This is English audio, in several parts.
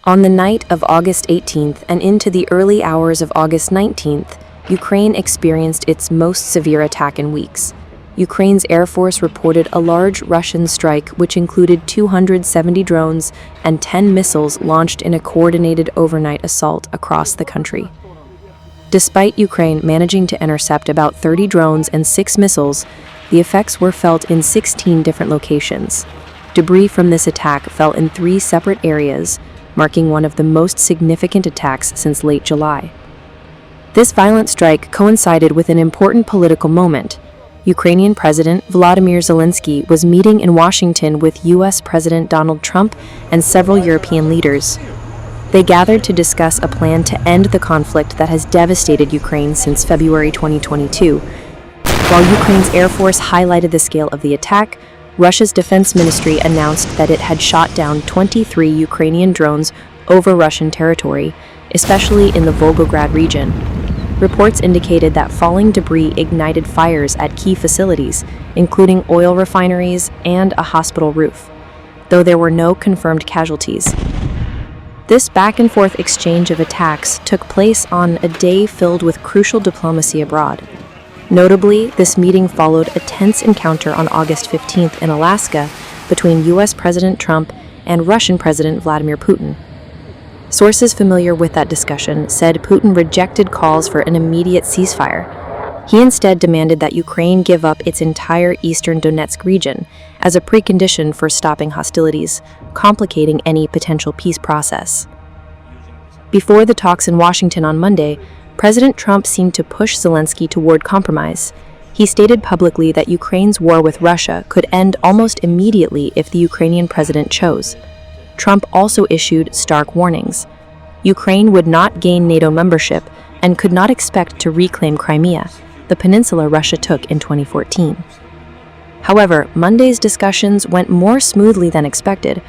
On the night of August 18th and into the early hours of August 19th, Ukraine experienced its most severe attack in weeks. Ukraine's Air Force reported a large Russian strike which included 270 drones and 10 missiles launched in a coordinated overnight assault across the country. Despite Ukraine managing to intercept about 30 drones and 6 missiles, the effects were felt in 16 different locations. Debris from this attack fell in 3 separate areas, marking one of the most significant attacks since late July. This violent strike coincided with an important political moment. Ukrainian President Volodymyr Zelenskyy was meeting in Washington with U.S. President Donald Trump and several European leaders. They gathered to discuss a plan to end the conflict that has devastated Ukraine since February 2022. While Ukraine's Air Force highlighted the scale of the attack, Russia's defense ministry announced that it had shot down 23 Ukrainian drones over Russian territory, especially in the Volgograd region. Reports indicated that falling debris ignited fires at key facilities, including oil refineries and a hospital roof, though there were no confirmed casualties. This back-and-forth exchange of attacks took place on a day filled with crucial diplomacy abroad. Notably, this meeting followed a tense encounter on August 15th in Alaska between U.S. President Trump and Russian President Vladimir Putin. Sources familiar with that discussion said Putin rejected calls for an immediate ceasefire. He instead demanded that Ukraine give up its entire eastern Donetsk region as a precondition for stopping hostilities, complicating any potential peace process. Before the talks in Washington on Monday, President Trump seemed to push Zelenskyy toward compromise. He stated publicly that Ukraine's war with Russia could end almost immediately if the Ukrainian president chose. Trump also issued stark warnings. Ukraine would not gain NATO membership and could not expect to reclaim Crimea, the peninsula Russia took in 2014. However, Monday's discussions went more smoothly than expected,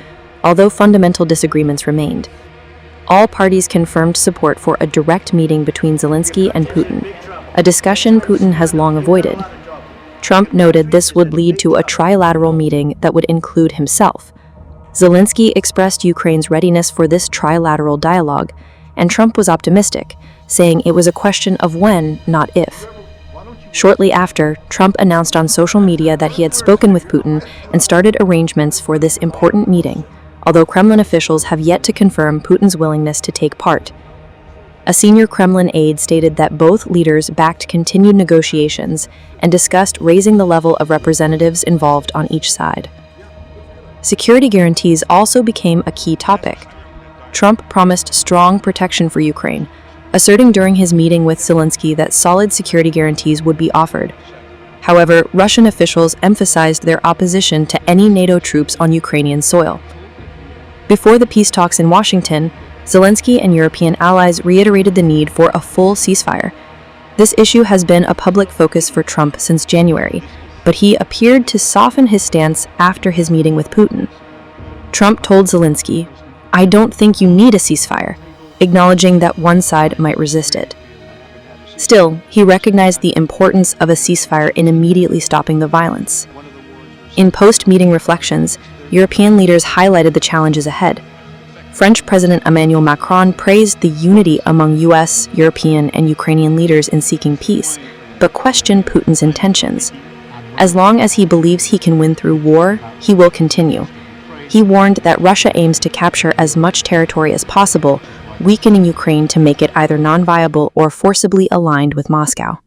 although fundamental disagreements remained. All parties confirmed support for a direct meeting between Zelenskyy and Putin, a discussion Putin has long avoided. Trump noted this would lead to a trilateral meeting that would include himself. Zelenskyy expressed Ukraine's readiness for this trilateral dialogue, and Trump was optimistic, saying it was a question of when, not if. Shortly after, Trump announced on social media that he had spoken with Putin and started arrangements for this important meeting, although Kremlin officials have yet to confirm Putin's willingness to take part. A senior Kremlin aide stated that both leaders backed continued negotiations and discussed raising the level of representatives involved on each side. Security guarantees also became a key topic. Trump promised strong protection for Ukraine, asserting during his meeting with Zelenskyy that solid security guarantees would be offered. However, Russian officials emphasized their opposition to any NATO troops on Ukrainian soil. Before the peace talks in Washington, Zelenskyy and European allies reiterated the need for a full ceasefire. This issue has been a public focus for Trump since January, but he appeared to soften his stance after his meeting with Putin. Trump told Zelenskyy, "I don't think you need a ceasefire," acknowledging that one side might resist it. Still, he recognized the importance of a ceasefire in immediately stopping the violence. In post-meeting reflections, European leaders highlighted the challenges ahead. French President Emmanuel Macron praised the unity among U.S., European, and Ukrainian leaders in seeking peace, but questioned Putin's intentions. As long as he believes he can win through war, he will continue. He warned that Russia aims to capture as much territory as possible, weakening Ukraine to make it either non-viable or forcibly aligned with Moscow.